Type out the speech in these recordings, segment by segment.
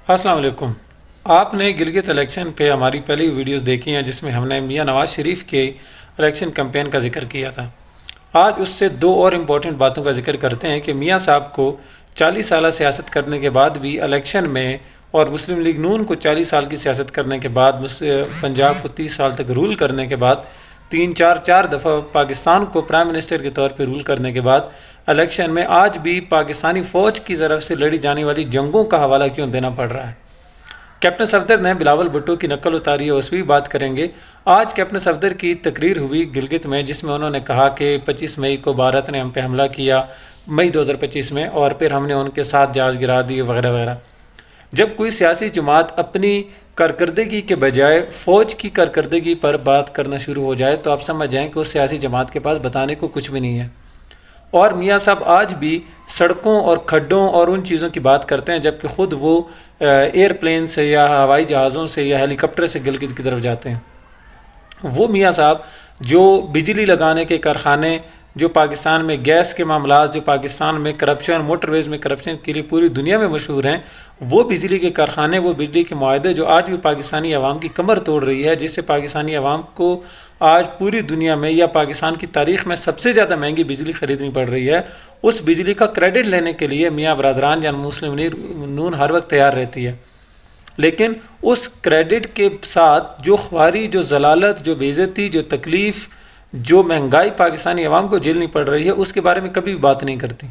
السلام علیکم۔ آپ نے گلگت الیکشن پہ ہماری پہلی ویڈیوز دیکھی ہیں جس میں ہم نے میاں نواز شریف کے الیکشن کمپین کا ذکر کیا تھا۔ آج اس سے دو اور امپورٹنٹ باتوں کا ذکر کرتے ہیں کہ میاں صاحب کو 40 سالہ سیاست کرنے کے بعد بھی الیکشن میں، اور مسلم لیگ نون کو 40 سال کی سیاست کرنے کے بعد، پنجاب کو 30 سال تک رول کرنے کے بعد، چار دفعہ پاکستان کو پرائم منسٹر کے طور پہ رول کرنے کے بعد، الیکشن میں آج بھی پاکستانی فوج کی طرف سے لڑی جانے والی جنگوں کا حوالہ کیوں دینا پڑ رہا ہے۔ کیپٹن صفدر نے بلاول بھٹو کی نقل اتاری ہے، اس بھی بات کریں گے۔ آج کیپٹن صفدر کی تقریر ہوئی گلگت میں جس میں انہوں نے کہا کہ 25 مئی کو بھارت نے ہم پہ حملہ کیا، مئی 2025 میں، اور پھر ہم نے ان کے ساتھ جہاز گرا دی وغیرہ وغیرہ۔ جب کوئی سیاسی جماعت اپنی کارکردگی کے بجائے فوج کی کارکردگی پر بات کرنا شروع ہو جائے تو آپ سمجھ جائیں کہ اس سیاسی جماعت کے پاس بتانے کو کچھ بھی نہیں ہے۔ اور میاں صاحب آج بھی سڑکوں اور کھڈوں اور ان چیزوں کی بات کرتے ہیں جبکہ خود وہ ایئر پلین سے یا ہوائی جہازوں سے یا ہیلی کاپٹر سے گلگت کی طرف جاتے ہیں۔ وہ میاں صاحب جو بجلی لگانے کے کارخانے، جو پاکستان میں گیس کے معاملات، جو پاکستان میں کرپشن، موٹر ویز میں کرپشن کے لیے پوری دنیا میں مشہور ہیں، وہ بجلی کے کارخانے، وہ بجلی کے معاہدے جو آج بھی پاکستانی عوام کی کمر توڑ رہی ہے، جس سے پاکستانی عوام کو آج پوری دنیا میں یا پاکستان کی تاریخ میں سب سے زیادہ مہنگی بجلی خریدنی پڑ رہی ہے، اس بجلی کا کریڈٹ لینے کے لیے میاں برادران یا مسلم لیگ نون ہر وقت تیار رہتی ہے۔ لیکن اس کریڈٹ کے ساتھ جو خواری، جو ضلالت، جو بے عزتی، جو تکلیف، جو مہنگائی پاکستانی عوام کو جھیلنی پڑ رہی ہے، اس کے بارے میں کبھی بھی بات نہیں کرتی۔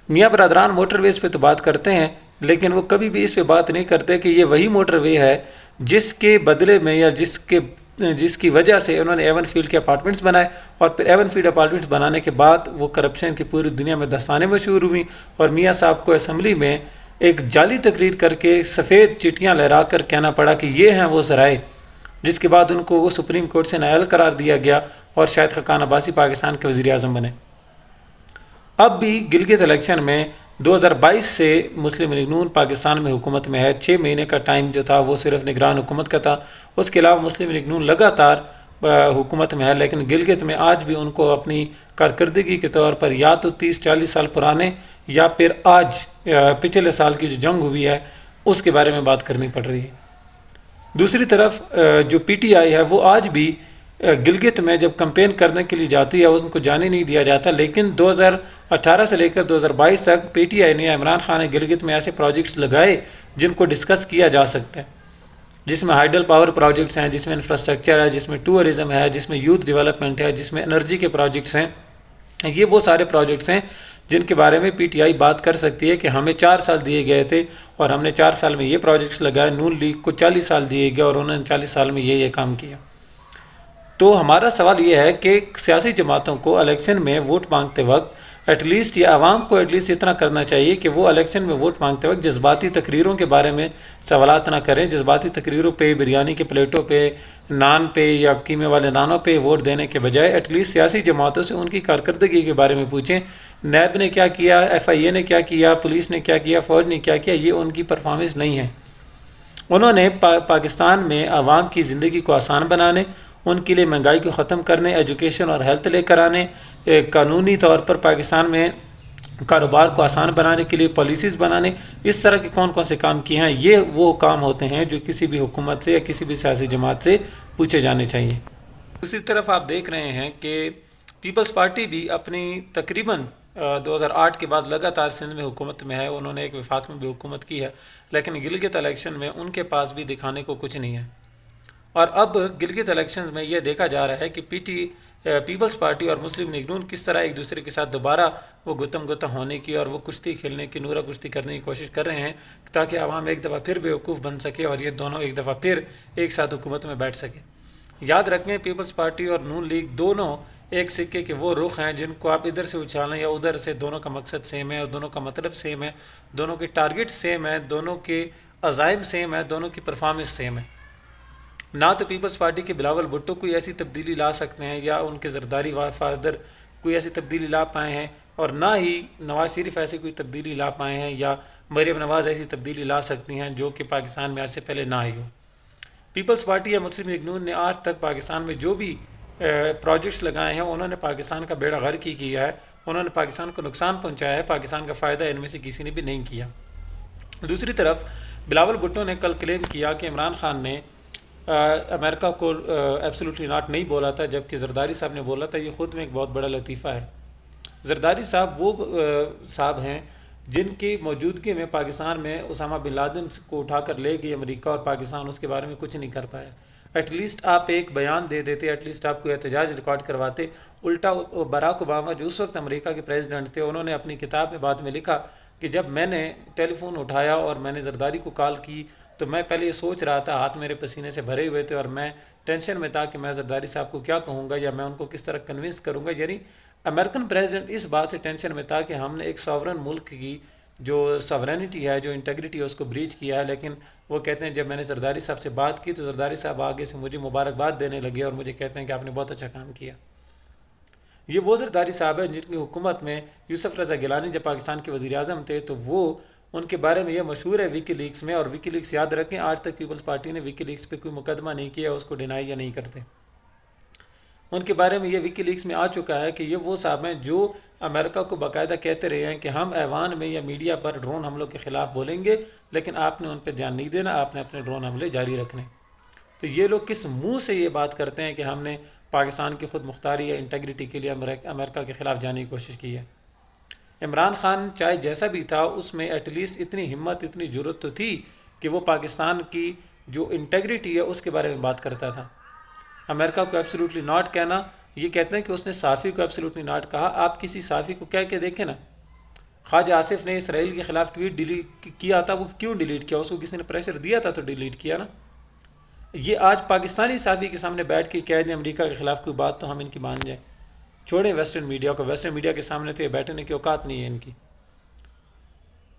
میاں برادران موٹر ویز پہ تو بات کرتے ہیں لیکن وہ کبھی بھی اس پہ بات نہیں کرتے کہ یہ وہی موٹر وے ہے جس کے بدلے میں یا جس کی وجہ سے انہوں نے ایون فیلڈ کے اپارٹمنٹس بنائے، اور پھر ایون فیلڈ اپارٹمنٹس بنانے کے بعد وہ کرپشن کی پوری دنیا میں داستانیں مشہور ہوئیں، اور میاں صاحب کو اسمبلی میں ایک جعلی تقریر کر کے سفید چٹیاں لہرا کر کہنا پڑا کہ یہ ہیں وہ ذرائع، جس کے بعد ان کو وہ سپریم کورٹ سے نااہل قرار دیا گیا اور شاہد خاقان عباسی پاکستان کے وزیر اعظم بنے۔ اب بھی گلگت الیکشن میں 2022 سے مسلم لیگ نون پاکستان میں حکومت میں ہے۔ 6 مہینے کا ٹائم جو تھا وہ صرف نگران حکومت کا تھا، اس کے علاوہ مسلم لیگ نون لگاتار حکومت میں ہے، لیکن گلگت میں آج بھی ان کو اپنی کارکردگی کے طور پر یا تو 30-40 سال پرانے یا پھر آج پچھلے سال کی جو جنگ ہوئی ہے اس کے بارے میں بات کرنی پڑ رہی ہے۔ دوسری طرف جو پی ٹی آئی ہے وہ آج بھی گلگت میں جب کمپین کرنے کے لیے جاتی ہے ان کو جانے نہیں دیا جاتا، لیکن 2018 سے لے کر 2022 تک پی ٹی آئی نے، عمران خان نے گلگت میں ایسے پروجیکٹس لگائے جن کو ڈسکس کیا جا سکتا ہے، جس میں ہائیڈل پاور پروجیکٹس ہیں، جس میں انفراسٹرکچر ہے، جس میں ٹورزم ہے، جس میں یوتھ ڈیولپمنٹ ہے، جس میں انرجی کے پروجیکٹس ہیں۔ یہ وہ سارے پروجیکٹس ہیں جن کے بارے میں پی ٹی آئی بات کر سکتی ہے کہ ہمیں 4 سال دیے گئے تھے اور ہم نے 4 سال میں یہ پروجیکٹس لگائے، نون لیگ کو 40 سال دیے گئے اور انہوں نے 40 سال میں یہ کام کیا۔ تو ہمارا سوال یہ ہے کہ سیاسی جماعتوں کو الیکشن میں ووٹ مانگتے وقت ایٹ لیسٹ، یا عوام کو ایٹ لیسٹ اتنا کرنا چاہیے کہ وہ الیکشن میں ووٹ مانگتے وقت جذباتی تقریروں کے بارے میں سوالات نہ کریں، جذباتی تقریروں پہ، بریانی کے پلیٹوں پہ، نان پہ یا قیمے والے نانوں پہ ووٹ دینے کے بجائے ایٹ لیسٹ سیاسی جماعتوں سے ان کی کارکردگی کے بارے میں پوچھیں۔ نیب نے کیا کیا، ایف آئی اے نے کیا کیا، پولیس نے کیا کیا، فوج نے کیا کیا، یہ ان کی پرفارمنس نہیں ہے۔ انہوں نے پاکستان میں عوام کی زندگی کو آسان بنانے، ان کے لیے مہنگائی کو ختم کرنے، ایجوکیشن اور ہیلتھ لے کر آنے، قانونی طور پر پاکستان میں کاروبار کو آسان بنانے کے لیے پالیسیز بنانے، اس طرح کے کون کون سے کام کیے ہیں۔ یہ وہ کام ہوتے ہیں جو کسی بھی حکومت سے یا کسی بھی سیاسی جماعت سے پوچھے جانے چاہیے۔ دوسری طرف آپ دیکھ رہے ہیں کہ پیپلز پارٹی بھی اپنی تقریباً 2008 کے بعد لگاتار سندھ میں حکومت میں ہے، انہوں نے ایک وفاق میں بھی حکومت کی ہے، لیکن گلگت الیکشن میں ان کے پاس بھی دکھانے کو کچھ نہیں ہے۔ اور اب گلگت الیکشنز میں یہ دیکھا جا رہا ہے کہ پیپلز پارٹی اور مسلم لیگ نون کس طرح ایک دوسرے کے ساتھ دوبارہ وہ گتم ہونے کی اور وہ کشتی کھیلنے کی، نورہ کشتی کرنے کی کوشش کر رہے ہیں تاکہ عوام ایک دفعہ پھر بیوقوف بن سکے اور یہ دونوں ایک دفعہ پھر ایک ساتھ حکومت میں بیٹھ سکے۔ یاد رکھیں پیپلز پارٹی اور نون لیگ دونوں ایک سکے کے وہ رخ ہیں جن کو آپ ادھر سے اچھالیں یا ادھر سے، دونوں کا مقصد سیم ہے اور دونوں کا مطلب سیم ہے، دونوں کے ٹارگٹ سیم ہے، دونوں کے عزائم سیم ہے، دونوں کی پرفارمنس سیم ہے۔ نہ تو پیپلز پارٹی کے بلاول بھٹو کوئی ایسی تبدیلی لا سکتے ہیں یا ان کے زرداری فادر کوئی ایسی تبدیلی لا پائے ہیں، اور نہ ہی نواز شریف ایسی کوئی تبدیلی لا پائے ہیں یا مریم نواز ایسی تبدیلی لا سکتی ہیں جو کہ پاکستان میں آج سے پہلے نہ ہی ہو۔ پیپلز پارٹی یا مسلم لیگ نون نے آج تک پاکستان میں جو بھی پروجیکٹس لگائے ہیں انہوں نے پاکستان کا بیڑا غرق ہی کیا ہے، انہوں نے پاکستان کو نقصان پہنچایا ہے، پاکستان کا فائدہ ان میں سے کسی نے بھی نہیں کیا۔ دوسری طرف بلاول بھٹو نے کل کلیم کیا کہ عمران خان نے امریکہ کو ایبسولوٹلی ناٹ نہیں بولا تھا، جبکہ زرداری صاحب نے بولا تھا۔ یہ خود میں ایک بہت بڑا لطیفہ ہے۔ زرداری صاحب وہ صاحب ہیں جن کی موجودگی میں پاکستان میں اسامہ بن لادن کو اٹھا کر لے گئی امریکہ، اور پاکستان اس کے بارے میں کچھ نہیں کر پایا۔ ایٹ لیسٹ آپ ایک بیان دے دیتے، ایٹ لیسٹ آپ کو احتجاج ریکارڈ کرواتے۔ الٹا باراک اوباما جو اس وقت امریکہ کے پریزیڈنٹ تھے، انہوں نے اپنی کتاب میں بعد میں لکھا کہ جب میں نے ٹیلی فون اٹھایا اور میں نے زرداری کو کال کی تو میں پہلے یہ سوچ رہا تھا، ہاتھ میرے پسینے سے بھرے ہوئے تھے اور میں ٹینشن میں تھا کہ میں زرداری صاحب کو کیا کہوں گا یا میں ان کو کس طرح کنونس کروں گا۔ یعنی امریکن پریزیڈنٹ اس بات سے ٹینشن میں تھا کہ ہم نے ایک ساورن ملک کی جو ساورینٹی ہے، جو انٹیگریٹی ہے، اس کو بریچ کیا ہے۔ لیکن وہ کہتے ہیں جب میں نے زرداری صاحب سے بات کی تو زرداری صاحب آگے سے مجھے مبارکباد دینے لگے اور مجھے کہتے ہیں کہ آپ نے بہت اچھا کام کیا۔ یہ وہ زرداری صاحب ہیں جن کی حکومت میں یوسف رضا گیلانی جب پاکستان کے وزیر اعظم تھے تو وہ ان کے بارے میں یہ مشہور ہے ویکی لیکس میں، اور ویکی لیکس یاد رکھیں آج تک پیپلز پارٹی نے ویکی لیکس پہ کوئی مقدمہ نہیں کیا، اس کو ڈینائی یا نہیں کرتے۔ ان کے بارے میں یہ ویکی لیکس میں آ چکا ہے کہ یہ وہ صاحب ہیں جو امریکہ کو باقاعدہ کہتے رہے ہیں کہ ہم ایوان میں یا میڈیا پر ڈرون حملوں کے خلاف بولیں گے، لیکن آپ نے ان پہ دھیان نہیں دینا، آپ نے اپنے ڈرون حملے جاری رکھنے۔ تو یہ لوگ کس منہ سے یہ بات کرتے ہیں کہ ہم نے پاکستان کی خود مختاری یا انٹیگریٹی کے لیے امریکہ کے خلاف جانے کی کوشش کی ہے؟ عمران خان چاہے جیسا بھی تھا، اس میں ایٹ لیسٹ اتنی ہمت، اتنی جرت تو تھی کہ وہ پاکستان کی جو انٹیگریٹی ہے اس کے بارے میں بات کرتا تھا۔ امریکہ کو ایبسولوٹلی ناٹ کہنا، یہ کہتے ہیں کہ اس نے صحافی کو ایبسولوٹلی ناٹ کہا۔ آپ کسی صحافی کو کہہ کے دیکھیں نا، خواجہ آصف نے اسرائیل کے خلاف ٹویٹ ڈیلیٹ کیا تھا، وہ کیوں ڈیلیٹ کیا؟ اس کو کسی نے پریشر دیا تھا تو ڈیلیٹ کیا نا۔ یہ آج پاکستانی صحافی کے سامنے بیٹھ کے کہہ دیں امریکہ کے خلاف کوئی بات تو ہم ان کی مان جائیں۔ چھوڑیں ویسٹرن میڈیا کو، ویسٹرن میڈیا کے سامنے تو یہ بیٹھنے کی اوقات نہیں ہے ان کی۔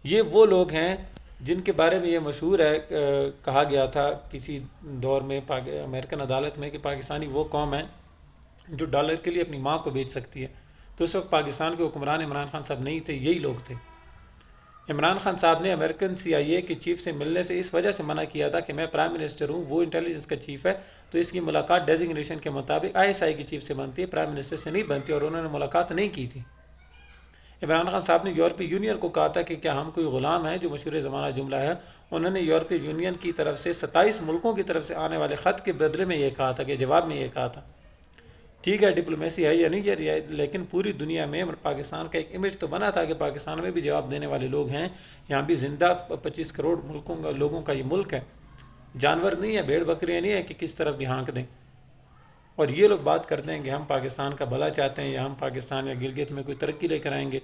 یہ وہ لوگ ہیں جن کے بارے میں یہ مشہور ہے، کہا گیا تھا کسی دور میں امریکن عدالت میں کہ پاکستانی وہ قوم ہے جو ڈالر کے لیے اپنی ماں کو بیچ سکتی ہے۔ تو اس وقت پاکستان کے حکمران عمران خان صاحب نہیں تھے، یہی لوگ تھے۔ عمران خان صاحب نے امریکن CIA کے چیف سے ملنے سے اس وجہ سے منع کیا تھا کہ میں پرائم منسٹر ہوں، وہ انٹیلیجنس کا چیف ہے، تو اس کی ملاقات ڈیزگنیشن کے مطابق ISI کی چیف سے بنتی ہے، پرائم منسٹر سے نہیں بنتی، اور انہوں نے ملاقات نہیں کی تھی۔ عمران خان صاحب نے یورپی یونین کو کہا تھا کہ کیا ہم کوئی غلام ہیں، جو مشہور زمانہ جملہ ہے۔ انہوں نے یورپی یونین کی طرف سے 27 ملکوں کی طرف سے آنے والے خط کے بدلے میں یہ کہا تھا، کہ جواب میں یہ کہا تھا۔ ٹھیک ہے ڈپلومیسی ہے یا نہیں ہے، لیکن پوری دنیا میں پاکستان کا ایک امیج تو بنا تھا کہ پاکستان میں بھی جواب دینے والے لوگ ہیں، یہاں بھی زندہ 25 کروڑ لوگوں کا یہ ملک ہے، جانور نہیں ہے، بھیڑ بکریاں نہیں ہے کہ کس طرف بھی ہانک دیں۔ اور یہ لوگ بات کرتے ہیں کہ ہم پاکستان کا بھلا چاہتے ہیں یا ہم پاکستان یا گلگت میں کوئی ترقی لے کر آئیں گے۔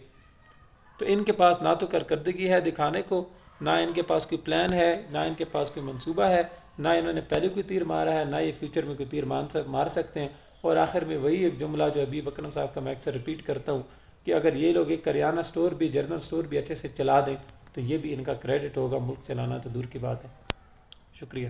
تو ان کے پاس نہ تو کارکردگی ہے دکھانے کو، نہ ان کے پاس کوئی پلان ہے، نہ ان کے پاس کوئی منصوبہ ہے، نہ انہوں نے پہلے کوئی تیر مارا ہے، نہ یہ فیوچر میں کوئی تیر مار سکتے ہیں۔ اور آخر میں وہی ایک جملہ جو حبیب اکرم صاحب کا میں اکثر ریپیٹ کرتا ہوں کہ اگر یہ لوگ ایک کریانہ سٹور بھی، جنرل سٹور بھی اچھے سے چلا دیں تو یہ بھی ان کا کریڈٹ ہوگا، ملک چلانا تو دور کی بات ہے۔ شکریہ۔